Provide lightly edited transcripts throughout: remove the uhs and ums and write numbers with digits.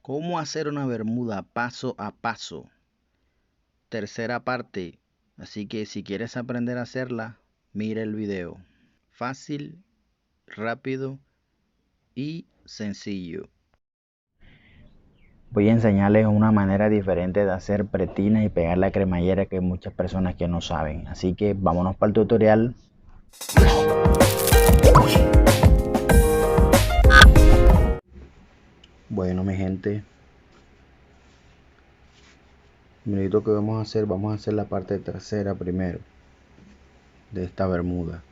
¿Cómo hacer una bermuda paso a paso? Tercera parte. Así que si quieres aprender a hacerla, mira el video. Fácil, rápido y sencillo. Voy a enseñarles una manera diferente de hacer pretina y pegar la cremallera que hay muchas personas que no saben. Así que vámonos para el tutorial. Bueno, mi gente, miren que vamos a hacer la parte trasera primero de esta bermuda.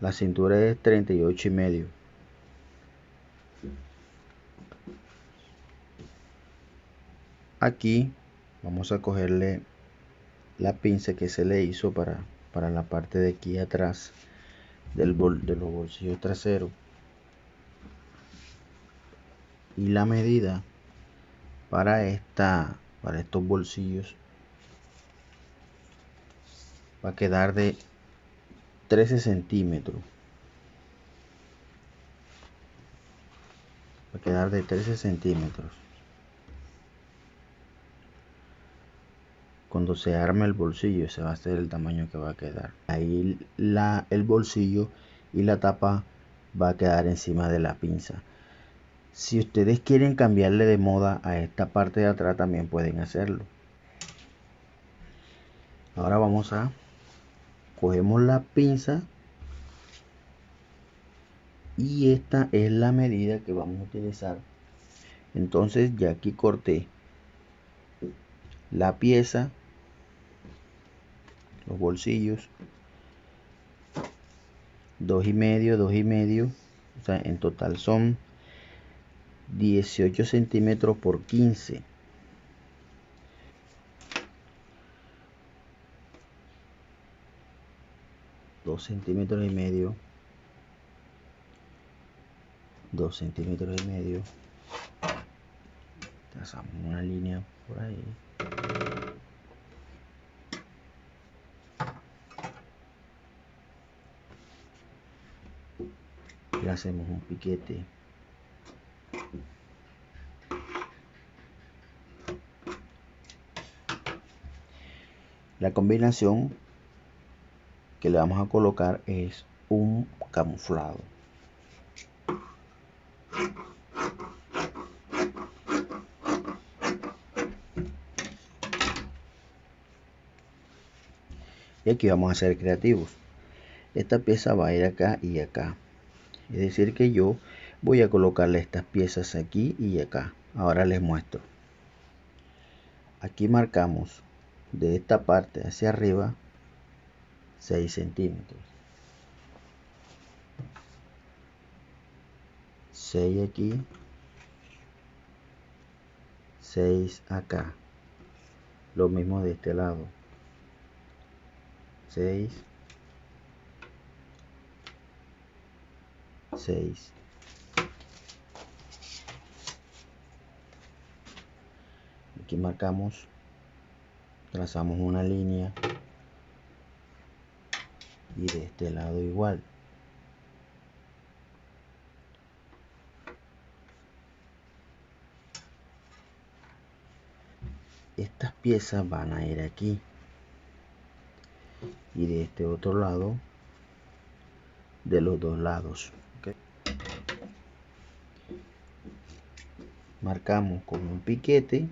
La cintura es 38,5. Aquí vamos a cogerle la pinza que se le hizo para la parte de aquí atrás de los bolsillos traseros, y la medida para estos bolsillos va a quedar de 13 centímetros. Va a quedar de 13 centímetros. Cuando se arme el bolsillo, ese va a ser el tamaño que va a quedar. Ahí el bolsillo y la tapa va a quedar encima de la pinza. Si ustedes quieren cambiarle de moda a esta parte de atrás, también pueden hacerlo. Ahora cogemos la pinza y esta es la medida que vamos a utilizar. Entonces ya aquí corté la pieza, los bolsillos, 2,5, o sea, en total son 18 centímetros por 15. Dos centímetros y medio, 2 centímetros y medio. Trazamos una línea por ahí. Le hacemos un piquete. La combinación que le vamos a colocar es un camuflado. Y aquí vamos a ser creativos. Esta pieza va a ir acá y acá. Es decir que yo voy a colocarle estas piezas aquí y acá. Ahora les muestro. Aquí marcamos de esta parte hacia arriba 6 centímetros. 6 aquí, 6 acá. Lo mismo de este lado. 6, 6. Aquí marcamos, trazamos una línea y de este lado igual. Estas piezas van a ir aquí y de este otro lado, de los dos lados. ¿Okay? Marcamos con un piquete.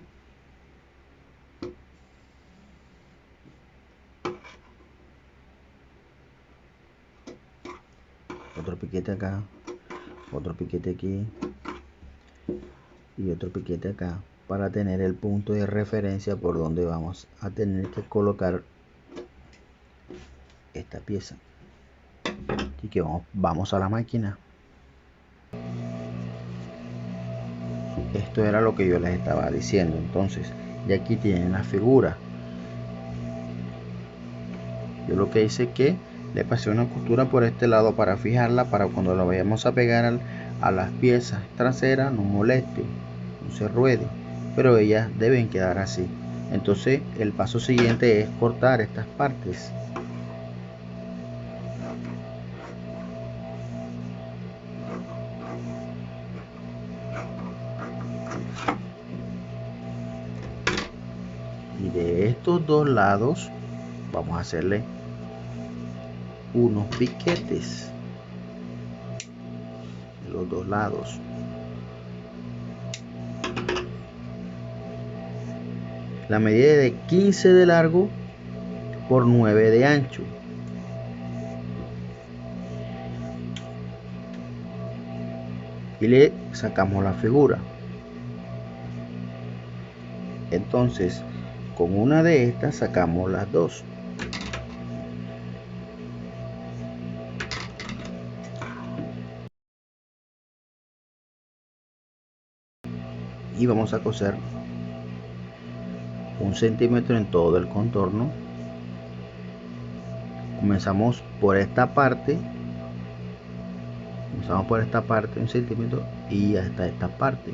Otro piquete acá, otro piquete aquí y otro piquete acá, para tener el punto de referencia por donde vamos a tener que colocar esta pieza. Así que vamos a la máquina. Esto era lo que yo les estaba diciendo. Entonces ya aquí tienen la figura. Yo lo que hice es que le pasé una costura por este lado para fijarla, para cuando la vayamos a pegar a las piezas traseras no moleste, no se ruede, pero ellas deben quedar así. Entonces el paso siguiente es cortar estas partes. de estos dos lados vamos a hacerle unos piquetes de los dos lados. La medida es de 15 de largo por 9 de ancho. Y le sacamos la figura. Entonces, con una de estas sacamos las dos. Y vamos a coser 1 centímetro en todo el contorno. Comenzamos por esta parte. Comenzamos por esta parte 1 centímetro y hasta esta parte.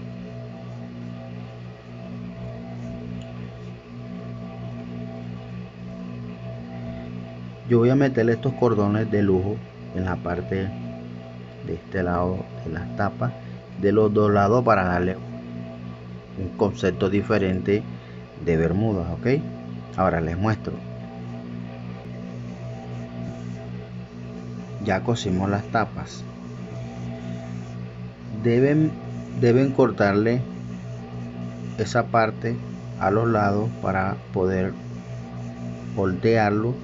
Yo voy a meterle estos cordones de lujo en la parte de este lado de las tapas de los dos lados para darle un concepto diferente de bermudas, ok. Ahora les muestro. Ya cosimos las tapas. Deben cortarle esa parte a los lados para poder voltearlo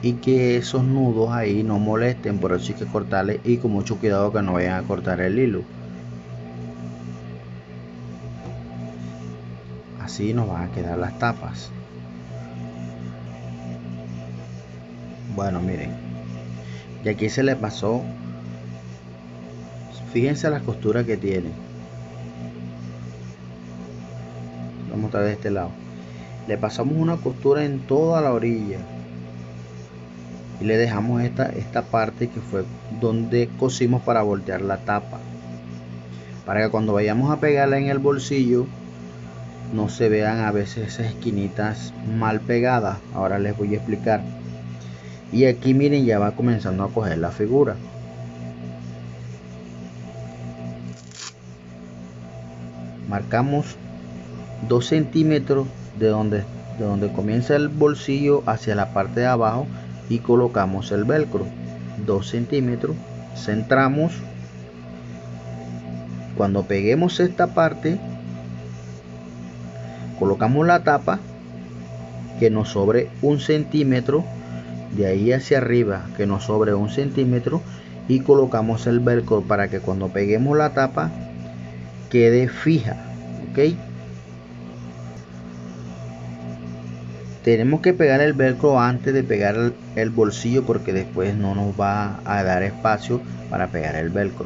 y que esos nudos ahí no molesten. Por eso hay que cortarle y con mucho cuidado que no vayan a cortar el hilo. Así nos van a quedar las tapas. Bueno, miren, y aquí se le pasó. Fíjense las costuras que tiene. Vamos a mostrar de este lado. Le pasamos una costura en toda la orilla y le dejamos esta parte que fue donde cosimos para voltear la tapa, para que cuando vayamos a pegarla en el bolsillo no se vean a veces esas esquinitas mal pegadas. Ahora les voy a explicar. Y aquí miren, ya va comenzando a coger la figura. Marcamos 2 centímetros de donde comienza el bolsillo hacia la parte de abajo y colocamos el velcro. 2 centímetros, centramos. Cuando peguemos esta parte, colocamos la tapa, que nos sobre 1 centímetro, de ahí hacia arriba que nos sobre 1 centímetro, y colocamos el velcro para que cuando peguemos la tapa quede fija, ok. Tenemos que pegar el velcro antes de pegar el bolsillo, porque después no nos va a dar espacio para pegar el velcro.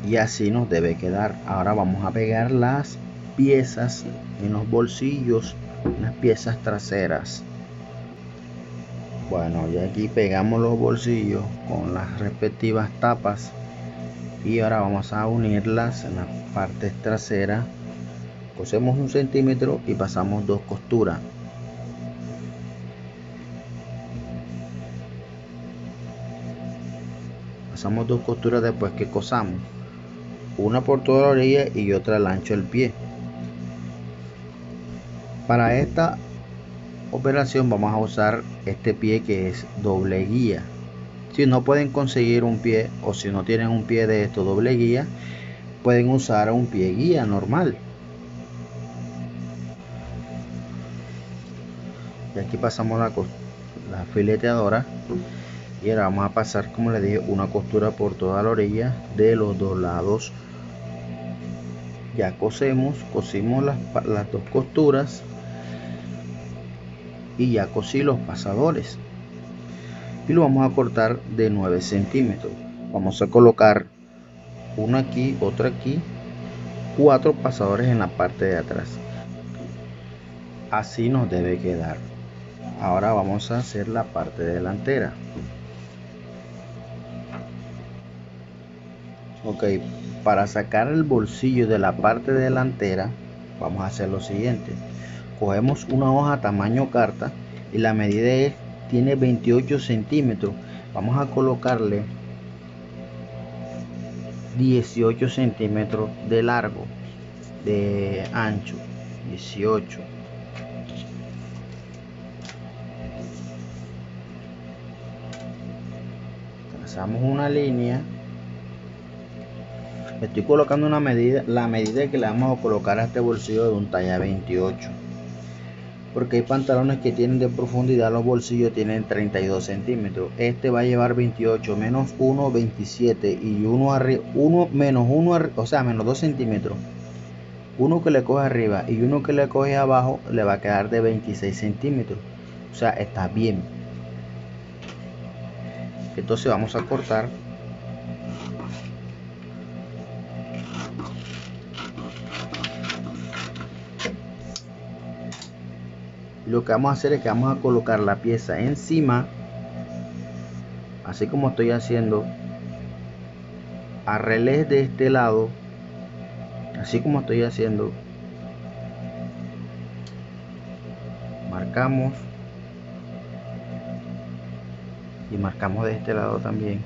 Y así nos debe quedar. Ahora vamos a pegar las piezas en los bolsillos, las piezas traseras. Bueno, ya aquí pegamos los bolsillos con las respectivas tapas y ahora vamos a unirlas en la parte trasera. Cosemos 1 centímetro y pasamos 2 costuras. Pasamos 2 costuras después que cosamos, una por toda la orilla y otra al ancho del pie. Para esta operación vamos a usar este pie que es doble guía. Si no pueden conseguir un pie, o si no tienen un pie de esto doble guía, pueden usar un pie guía normal. Y aquí pasamos la fileteadora y ahora vamos a pasar, como les dije, una costura por toda la orilla de los dos lados. Ya cosimos las 2 costuras y ya cosí los pasadores y lo vamos a cortar de 9 centímetros. Vamos a colocar uno aquí, otro aquí, 4 pasadores en la parte de atrás. Así nos debe quedar. Ahora vamos a hacer la parte delantera. Ok, para sacar el bolsillo de la parte delantera vamos a hacer lo siguiente. Cogemos una hoja tamaño carta y la medida tiene 28 centímetros. Vamos a colocarle 18 centímetros de largo, de ancho. 18. Trazamos una línea. Estoy colocando una medida, la medida que le vamos a colocar a este bolsillo de un talla 28, porque hay pantalones que tienen de profundidad, los bolsillos tienen 32 centímetros. Este va a llevar 28 menos 1, 27, y uno arriba, 1 menos 1, o sea, menos 2 centímetros. Uno que le coge arriba y uno que le coge abajo le va a quedar de 26 centímetros. O sea, está bien. Entonces vamos a cortar. Lo que vamos a hacer es que vamos a colocar la pieza encima, así como estoy haciendo, a revés de este lado, así como estoy haciendo. Marcamos y marcamos de este lado también,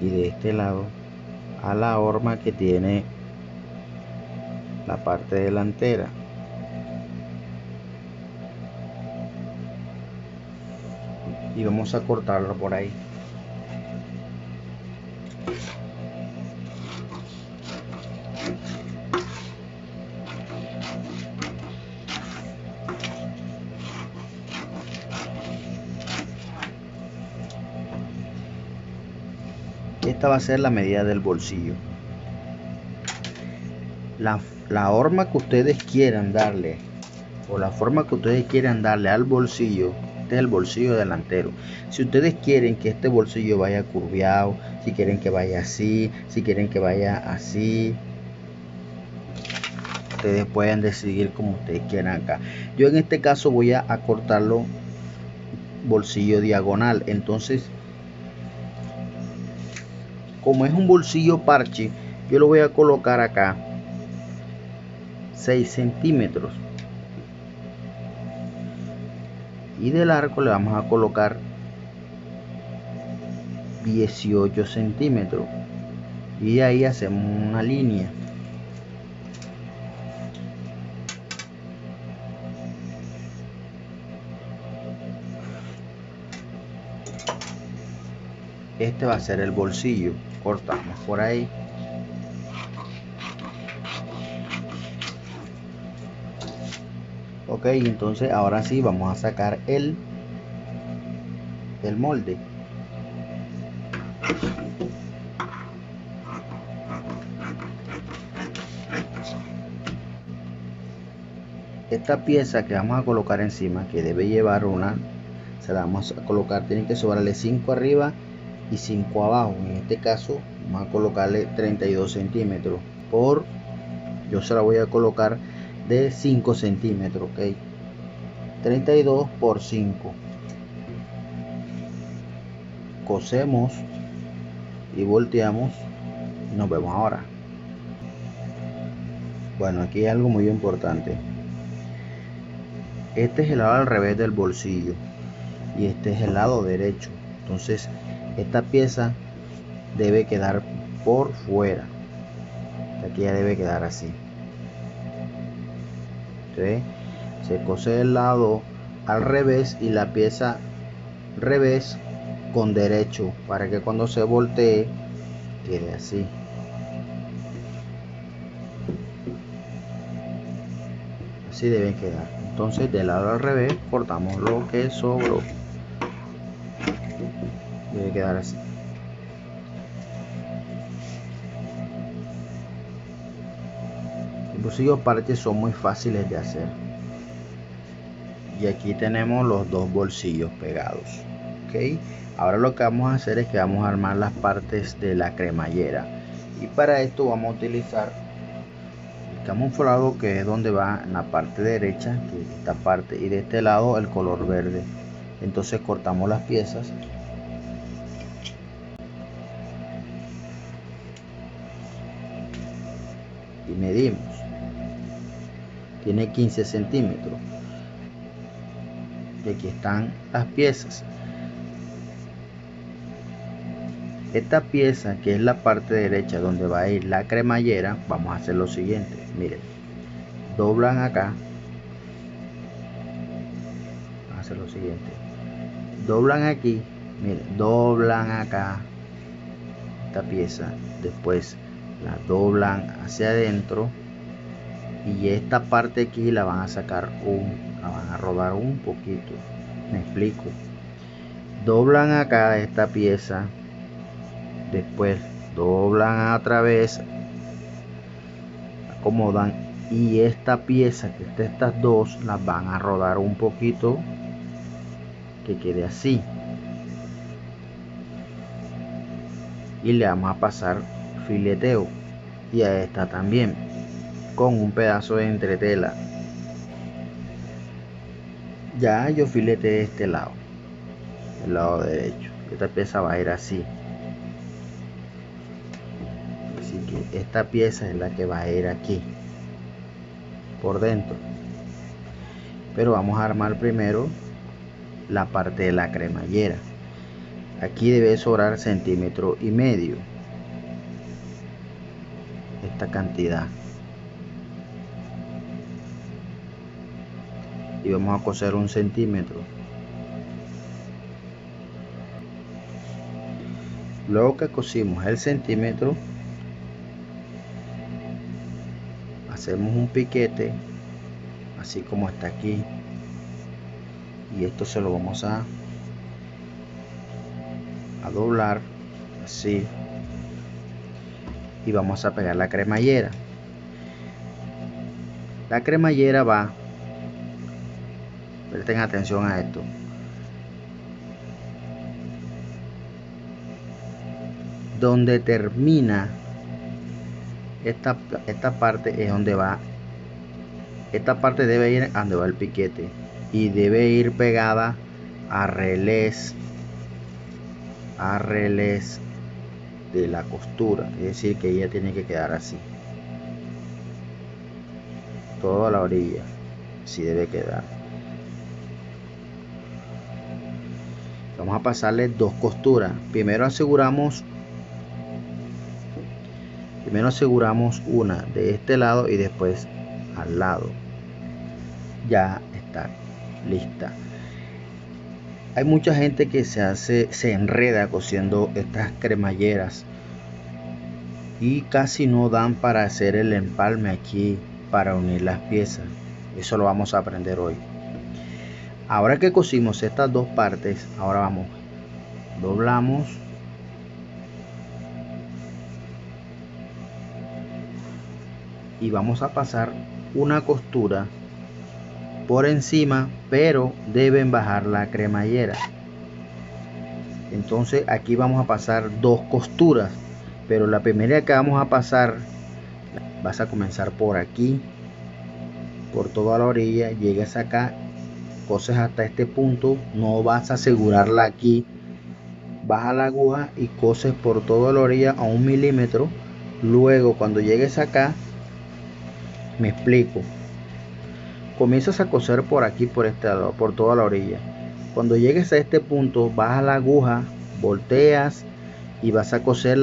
y de este lado a la horma que tiene la parte delantera. Y vamos a cortarlo por ahí. Esta va a ser la medida del bolsillo. La horma que ustedes quieran darle, o la forma que ustedes quieran darle al bolsillo, este es el bolsillo delantero. Si ustedes quieren que este bolsillo vaya curviado, si quieren que vaya así, si quieren que vaya así, ustedes pueden decidir como ustedes quieran acá. Yo en este caso voy a cortarlo bolsillo diagonal. Entonces, como es un bolsillo parche, yo lo voy a colocar acá 6 centímetros, y del arco le vamos a colocar 18 centímetros, y ahí hacemos una línea. Este va a ser el bolsillo. Cortamos por ahí. Ok, entonces ahora sí vamos a sacar el molde. Esta pieza que vamos a colocar encima, que debe llevar una, se la vamos a colocar, tiene que sobrarle 5 arriba y 5 abajo. En este caso vamos a colocarle 32 centímetros por, yo se la voy a colocar de 5 centímetros, ok, 32 por 5. Cosemos y volteamos y nos vemos ahora. Bueno, aquí hay algo muy importante. Este es el lado al revés del bolsillo y este es el lado derecho. Entonces esta pieza debe quedar por fuera. Aquí ya debe quedar así. ¿Sí? Se cose el lado al revés y la pieza revés con derecho, para que cuando se voltee quede así. Así deben quedar. Entonces del lado al revés cortamos lo que sobró. Debe quedar así. Los bolsillos parches son muy fáciles de hacer. Y aquí tenemos los dos bolsillos pegados. Ok, ahora lo que vamos a hacer es que vamos a armar las partes de la cremallera, y para esto vamos a utilizar el camuflado, que es donde va en la parte derecha, que es esta parte, y de este lado el color verde. Entonces cortamos las piezas y medimos. Tiene 15 centímetros. Y aquí están las piezas. esta pieza que es la parte derecha donde va a ir la cremallera, vamos a hacer lo siguiente. Miren, doblan acá, vamos a hacer lo siguiente, doblan aquí, miren, doblan acá esta pieza, después la doblan hacia adentro y esta parte aquí la van a sacar la van a rodar un poquito. Me explico. Doblan acá esta pieza, después doblan otra vez, acomodan y esta pieza que está, estas dos las van a rodar un poquito que quede así y le vamos a pasar fileteo y a esta también con un pedazo de entretela. Ya yo fileteé este lado, el lado derecho. Esta pieza va a ir así, así que esta pieza es la que va a ir aquí por dentro, pero vamos a armar primero la parte de la cremallera. Aquí debe sobrar 1,5 centímetros, esta cantidad, y vamos a coser 1 centímetro. Luego que cosimos el centímetro, hacemos un piquete así como está aquí, y esto se lo vamos a doblar así y vamos a pegar la cremallera. La cremallera va, presten atención a esto, donde termina esta parte es donde va, esta parte debe ir a donde va el piquete y debe ir pegada a relés de la costura, es decir que ella tiene que quedar así, toda la orilla, así debe quedar. Vamos a pasarle 2 costuras. Primero aseguramos una de este lado y después al lado. Ya está lista. Hay mucha gente que se enreda cosiendo estas cremalleras y casi no dan para hacer el empalme aquí para unir las piezas. Eso lo vamos a aprender hoy. Ahora que cosimos estas dos partes, ahora vamos, doblamos y vamos a pasar una costura por encima, pero deben bajar la cremallera. Entonces aquí vamos a pasar 2 costuras, pero la primera que vamos a pasar, vas a comenzar por aquí, por toda la orilla, llegas acá, coses hasta este punto, no vas a asegurarla aquí, baja la aguja y coses por toda la orilla a 1 milímetro. Luego cuando llegues acá, me explico, comienzas a coser por aquí, por este lado, por toda la orilla. Cuando llegues a este punto, baja la aguja, volteas y vas a coser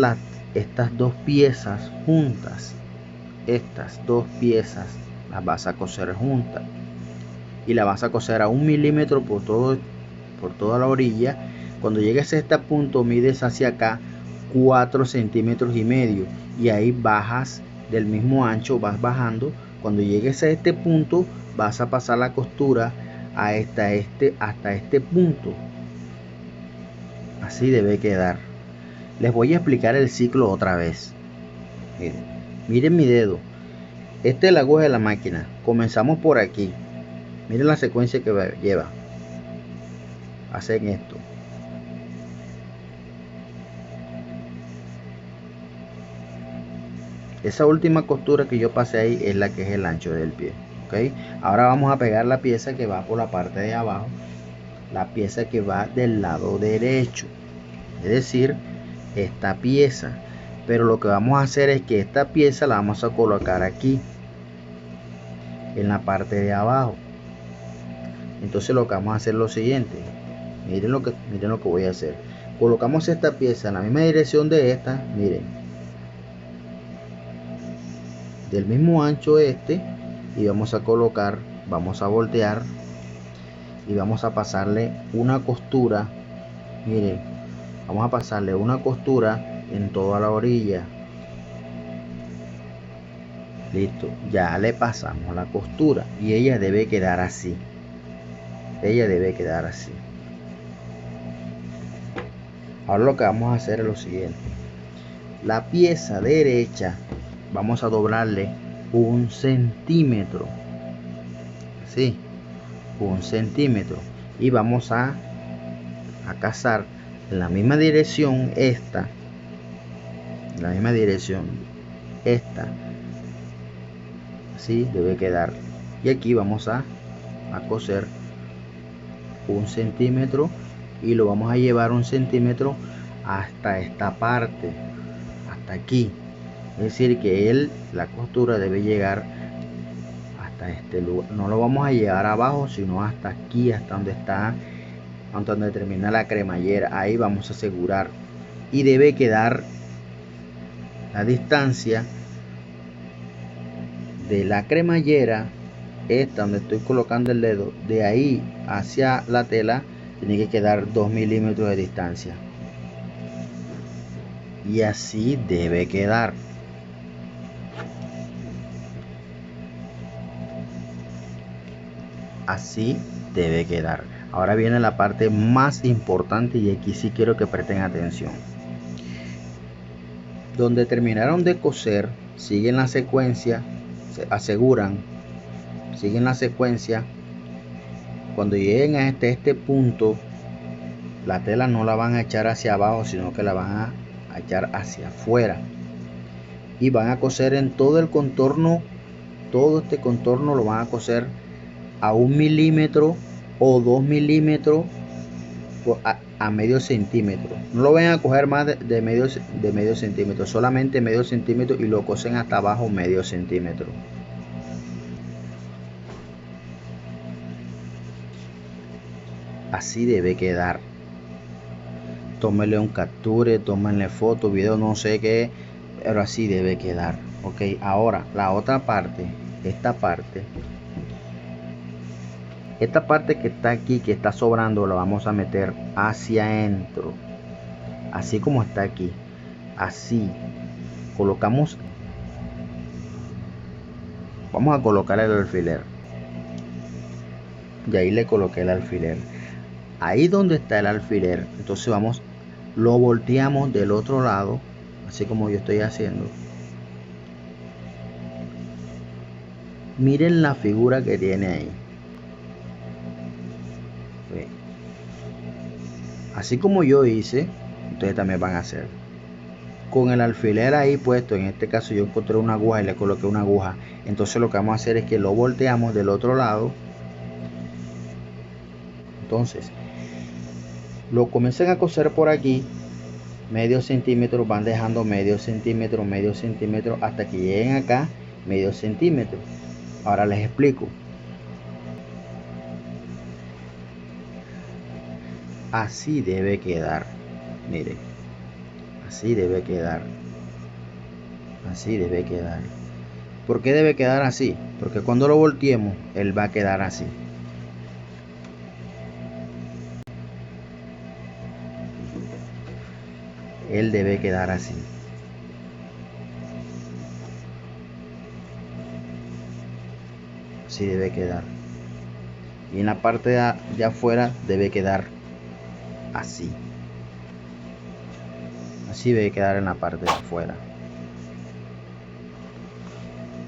estas dos piezas juntas. Estas dos piezas las vas a coser juntas y la vas a coser a 1 milímetro por toda la orilla. Cuando llegues a este punto, mides hacia acá 4,5 centímetros y ahí bajas del mismo ancho, vas bajando. Cuando llegues a este punto, vas a pasar la costura hasta este punto. Así debe quedar. Les voy a explicar el ciclo otra vez. Miren mi dedo. Esta es la aguja de la máquina. Comenzamos por aquí. Miren la secuencia que lleva. Hacen esto. Esa última costura que yo pasé ahí es la que es el ancho del pie. ¿Okay? Ahora vamos a pegar la pieza que va por la parte de abajo. La pieza que va del lado derecho. Es decir, esta pieza. Pero lo que vamos a hacer es que esta pieza la vamos a colocar aquí, en la parte de abajo. Entonces lo que vamos a hacer es lo siguiente. Miren lo que voy a hacer. colocamos esta pieza en la misma dirección de esta, miren, del mismo ancho y vamos a colocar, vamos a voltear y vamos a pasarle una costura, miren, vamos a pasarle una costura en toda la orilla. Listo, ya le pasamos la costura y ella debe quedar así. Ella debe quedar así. Ahora lo que vamos a hacer es lo siguiente. La pieza derecha vamos a doblarle 1 centímetro. ¿Sí? 1 centímetro. Y vamos a cazar en la misma dirección esta. En la misma dirección esta. Así debe quedar. Y aquí vamos a coser 1 centímetro y lo vamos a llevar 1 centímetro hasta esta parte, hasta aquí. Es decir que la costura debe llegar hasta este lugar. No lo vamos a llevar abajo, sino hasta aquí, hasta donde termina la cremallera. Ahí vamos a asegurar y debe quedar la distancia de la cremallera, esta donde estoy colocando el dedo, de ahí hacia la tela tiene que quedar 2 milímetros de distancia. Y así debe quedar. Así debe quedar. Ahora viene la parte más importante y aquí sí quiero que presten atención. Donde terminaron de coser, siguen la secuencia, se aseguran, siguen la secuencia. Cuando lleguen a este punto, la tela no la van a echar hacia abajo, sino que la van a echar hacia afuera. Y van a coser en todo el contorno, todo este contorno lo van a coser a 1 milímetro o 2 milímetros a medio centímetro. No lo vayan a coger más de medio centímetro, solamente medio centímetro, y lo cosen hasta abajo medio centímetro. Así debe quedar. Tómenle un capture, tómenle foto, video, no sé qué, pero así debe quedar. Ok, ahora la otra parte, esta parte que está aquí, que está sobrando, la vamos a meter hacia adentro, así como está aquí. Así colocamos, vamos a colocar el alfiler, y ahí le coloqué el alfiler. Ahí donde está el alfiler, entonces lo volteamos del otro lado, así como yo estoy haciendo. Miren la figura que tiene ahí. Así como yo hice, ustedes también van a hacer. Con el alfiler ahí puesto, en este caso yo encontré una aguja y le coloqué una aguja. Entonces lo que vamos a hacer es que lo volteamos del otro lado. Entonces lo comienzan a coser por aquí, medio centímetro, van dejando medio centímetro, hasta que lleguen acá medio centímetro. Ahora les explico. Así debe quedar. Miren, así debe quedar. Así debe quedar. ¿Por qué debe quedar así? Porque cuando lo volteemos, él va a quedar así. Él debe quedar así. Así debe quedar. Y en la parte de afuera debe quedar así. Así debe quedar en la parte de afuera.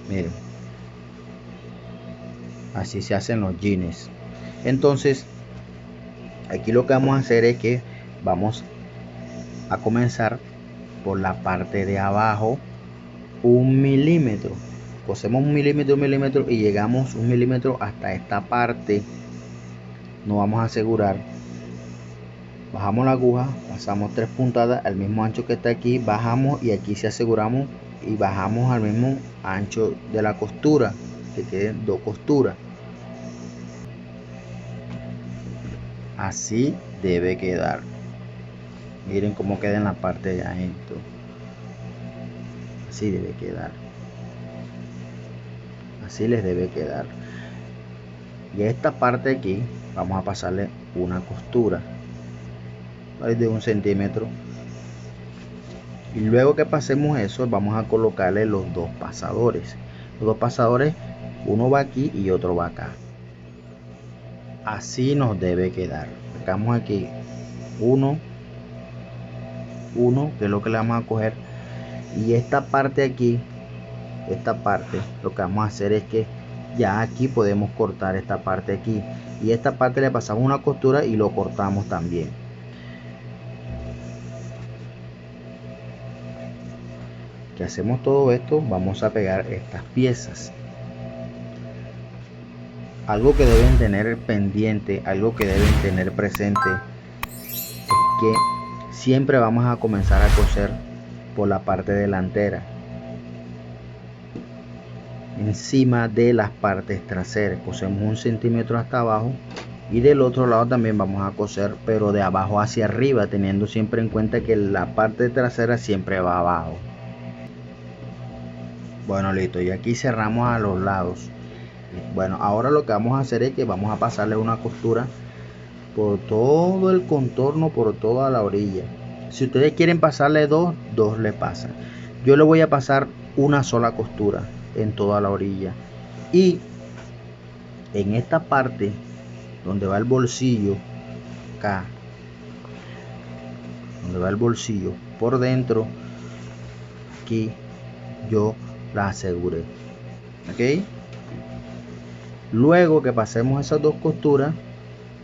Miren. Así se hacen los jeans. Entonces, aquí lo que vamos a hacer es que vamos a comenzar por la parte de abajo 1 milímetro. Cosemos 1 milímetro y llegamos 1 milímetro hasta esta parte. Nos vamos a asegurar. Bajamos la aguja, pasamos 3 puntadas al mismo ancho que está aquí, bajamos y aquí se aseguramos y bajamos al mismo ancho de la costura, que queden 2 costuras. Así debe quedar. Miren cómo queda en la parte de adentro. Así debe quedar. Así les debe quedar. Y a esta parte aquí vamos a pasarle una costura de 1 centímetro. Y luego que pasemos eso, vamos a colocarle los dos pasadores. Los dos pasadores, uno va aquí y otro va acá. Así nos debe quedar. Sacamos aquí uno, que es lo que le vamos a coger. Y esta parte aquí, esta parte, lo que vamos a hacer es que ya aquí podemos cortar esta parte aquí. Y esta parte le pasamos una costura y lo cortamos también. Que hacemos todo esto, vamos a pegar estas piezas. Algo que deben tener pendiente, algo que deben tener presente, es que siempre vamos a comenzar a coser por la parte delantera, encima de las partes traseras. Cosemos 1 centímetro hasta abajo, y del otro lado también vamos a coser, pero de abajo hacia arriba, teniendo siempre en cuenta que la parte trasera siempre va abajo. Bueno, listo, y aquí cerramos a los lados. Bueno, ahora lo que vamos a hacer es que vamos a pasarle una costura por todo el contorno, por toda la orilla. Si ustedes quieren pasarle dos le pasan. Yo le voy a pasar una sola costura en toda la orilla. Y en esta parte donde va el bolsillo, acá, donde va el bolsillo, por dentro, aquí yo la aseguré. Ok. Luego que pasemos esas dos costuras,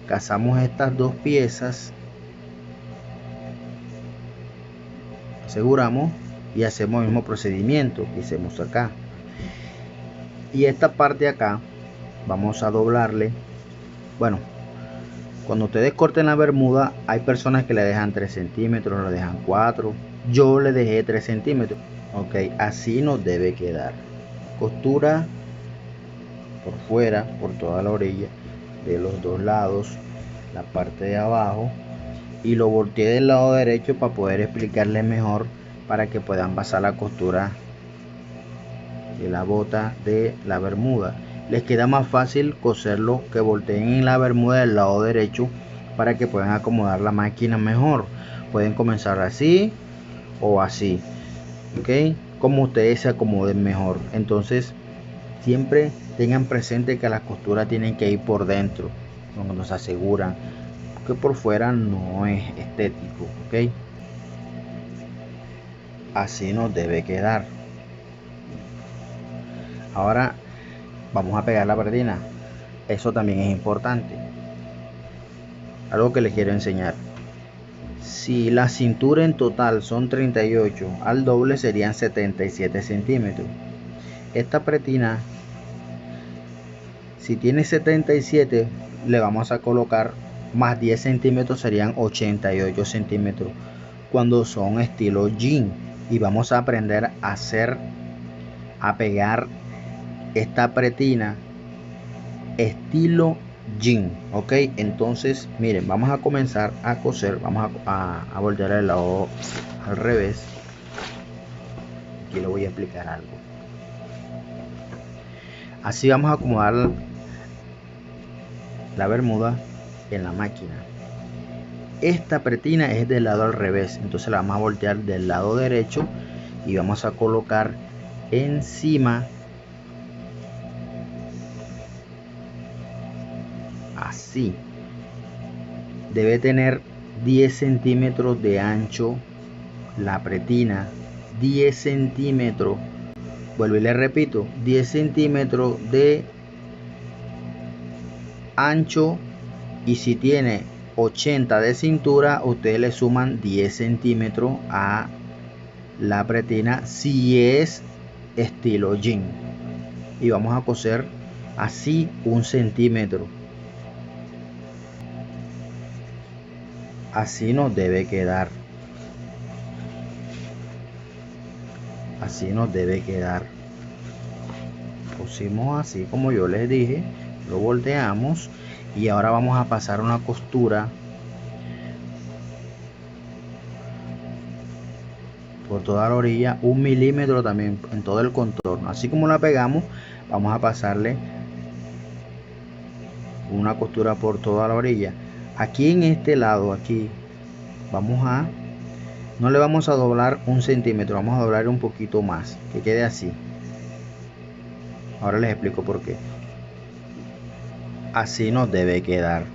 cazamos estas dos piezas, aseguramos y hacemos el mismo procedimiento que hicimos acá. Y esta parte de acá vamos a doblarle. Bueno, cuando ustedes corten la bermuda, hay personas que le dejan 3 centímetros, le dejan 4. Yo le dejé 3 centímetros. Ok, así nos debe quedar. Costura por fuera, por toda la orilla, de los dos lados, la parte de abajo, y lo volteé del lado derecho para poder explicarles mejor, para que puedan pasar la costura de la bota de la bermuda. Les queda más fácil coserlo que volteen en la bermuda del lado derecho, para que puedan acomodar la máquina mejor. Pueden comenzar así o así, ok, como ustedes se acomoden mejor. Entonces siempre tengan presente que las costuras tienen que ir por dentro, cuando se aseguran, que por fuera no es estético, ok. Así nos debe quedar. Ahora vamos a pegar la pretina. Eso también es importante, algo que les quiero enseñar. Si la cintura en total son 38, al doble serían 77 centímetros. Esta pretina, si tiene 77, le vamos a colocar más 10 centímetros, serían 88 centímetros cuando son estilo jean. Y vamos a aprender a pegar esta pretina estilo jean, ok. Entonces miren, vamos a comenzar a coser. Vamos a voltear el lado al revés. Aquí le voy a explicar algo. Así vamos a acomodar la bermuda en la máquina. Esta pretina es del lado al revés, entonces la vamos a voltear del lado derecho y vamos a colocar encima, así. Debe tener 10 centímetros de ancho la pretina, 10 centímetros, vuelvo y le repito, 10 centímetros de ancho, y si tiene 80 de cintura, ustedes le suman 10 centímetros a la pretina si es estilo jean, y vamos a coser así 1 centímetro. Así nos debe quedar. Así nos debe quedar. Pusimos así como yo les dije, lo volteamos y ahora vamos a pasar una costura por toda la orilla, 1 milímetro también en todo el contorno. Así como la pegamos, vamos a pasarle una costura por toda la orilla. Aquí en este lado, aquí no le vamos a doblar 1 centímetro, vamos a doblar un poquito más, que quede así. Ahora les explico por qué. Así nos debe quedar.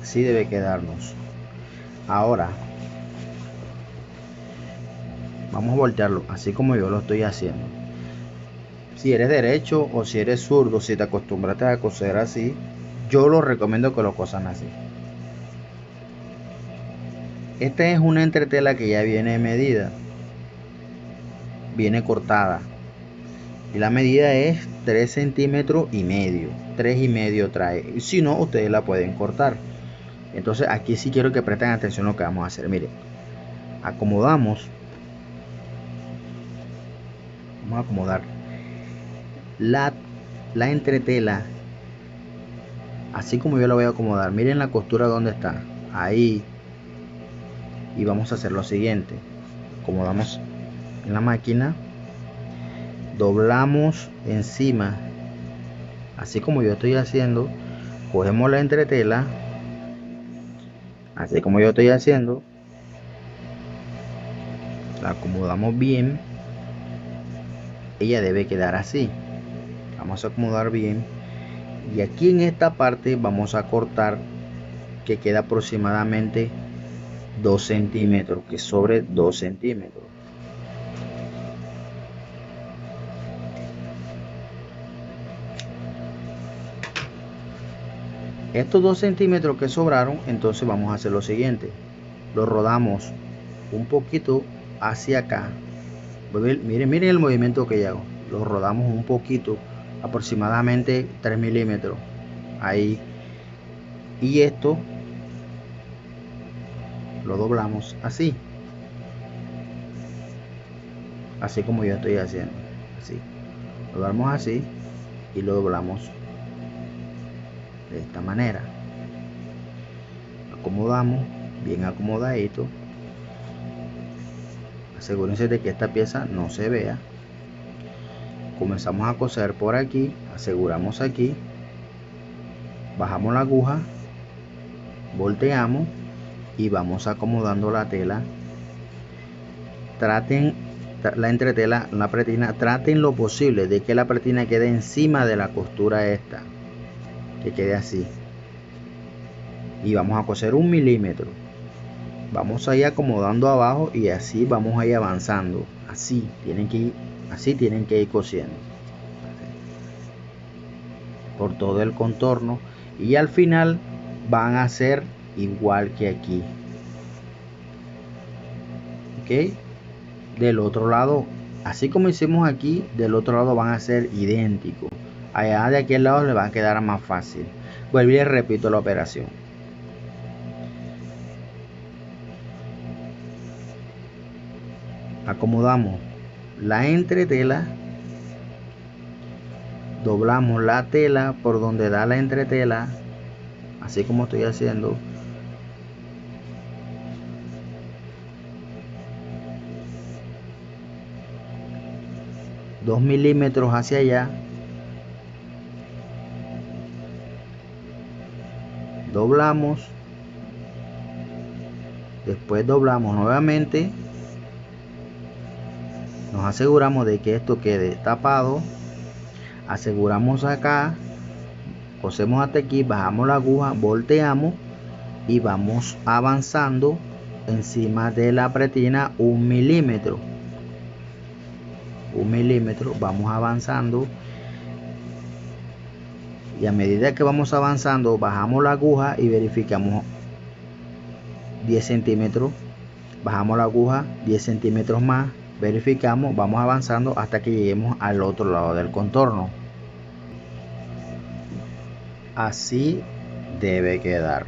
Así debe quedarnos. Ahora vamos a voltearlo así como yo lo estoy haciendo. Si eres derecho o si eres zurdo, si te acostumbraste a coser así, yo lo recomiendo que lo cosan así. Esta es una entretela que ya viene medida, viene cortada, y la medida es 3 centímetros y medio, 3 y medio trae. Si no, ustedes la pueden cortar. Entonces aquí sí quiero que presten atención a lo que vamos a hacer. Miren, acomodamos, vamos a acomodar la entretela así como yo la voy a acomodar. Miren la costura donde está, ahí. Y vamos a hacer lo siguiente: acomodamos en la máquina, doblamos encima así como yo estoy haciendo, cogemos la entretela así como yo estoy haciendo, la acomodamos bien. Ella debe quedar así. Vamos a acomodar bien, y aquí en esta parte vamos a cortar, que queda aproximadamente 2 centímetros, que sobre 2 centímetros. Estos 2 centímetros que sobraron, entonces vamos a hacer lo siguiente: lo rodamos un poquito hacia acá. Miren el movimiento que hago. Lo rodamos un poquito, aproximadamente 3 milímetros ahí, y esto lo doblamos así como yo estoy haciendo, así lo doblamos así y lo doblamos de esta manera. Acomodamos bien acomodadito. Asegúrense de que esta pieza no se vea. Comenzamos a coser por aquí, aseguramos aquí, bajamos la aguja, volteamos y vamos acomodando la tela. Traten la entretela, la pretina, traten lo posible de que la pretina quede encima de la costura esta, que quede así. Y vamos a coser 1 milímetro. Vamos a ir acomodando abajo y así vamos a ir avanzando. Así tienen que ir cosiendo por todo el contorno, y al final van a ser igual que aquí. Ok, del otro lado, así como hicimos aquí, del otro lado van a ser idénticos. Allá de aquel lado le va a quedar más fácil. Vuelvo y repito la operación. Acomodamos la entretela, doblamos la tela por donde da la entretela, así como estoy haciendo. Dos milímetros hacia allá, doblamos, después doblamos nuevamente, nos aseguramos de que esto quede tapado, aseguramos acá, cosemos hasta aquí, bajamos la aguja, volteamos y vamos avanzando encima de la pretina 1 milímetro. 1 milímetro, vamos avanzando, y a medida que vamos avanzando bajamos la aguja y verificamos 10 centímetros, bajamos la aguja 10 centímetros más, verificamos, vamos avanzando hasta que lleguemos al otro lado del contorno. Así debe quedar.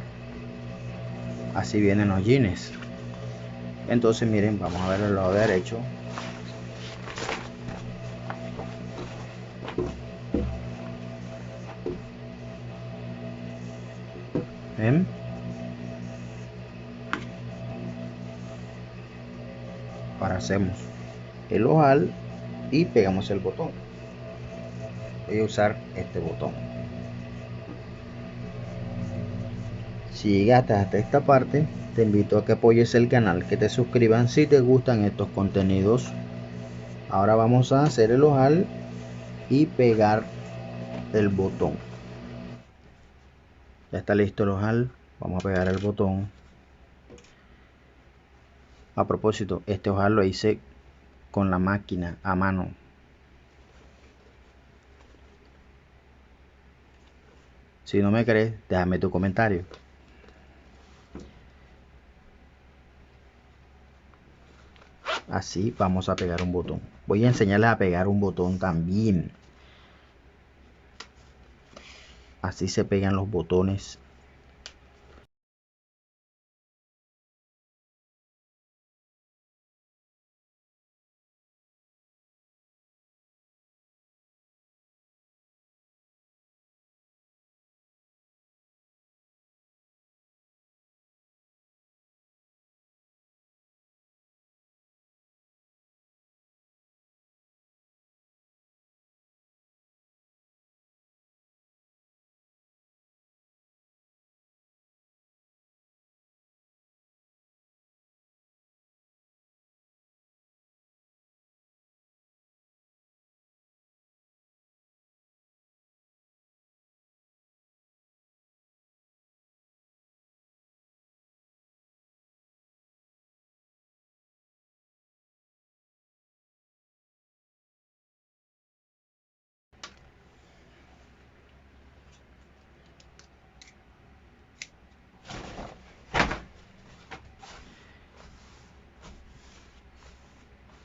Así vienen los jeans. Entonces miren, vamos a ver el lado derecho. ¿Ven? Ahora hacemos el ojal y pegamos el botón. Voy a usar este botón. Si llegaste hasta esta parte, te invito a que apoyes el canal, que te suscriban si te gustan estos contenidos. Ahora vamos a hacer el ojal y pegar el botón. Ya está listo el ojal, vamos a pegar el botón. A propósito, este ojal lo hice con la máquina a mano. Si no me crees, déjame tu comentario. Así vamos a pegar un botón. Voy a enseñarles a pegar un botón también. Así se pegan los botones.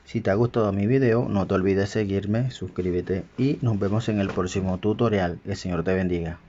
Si te ha gustado mi video, no te olvides seguirme, suscríbete y nos vemos en el próximo tutorial. Que el Señor te bendiga.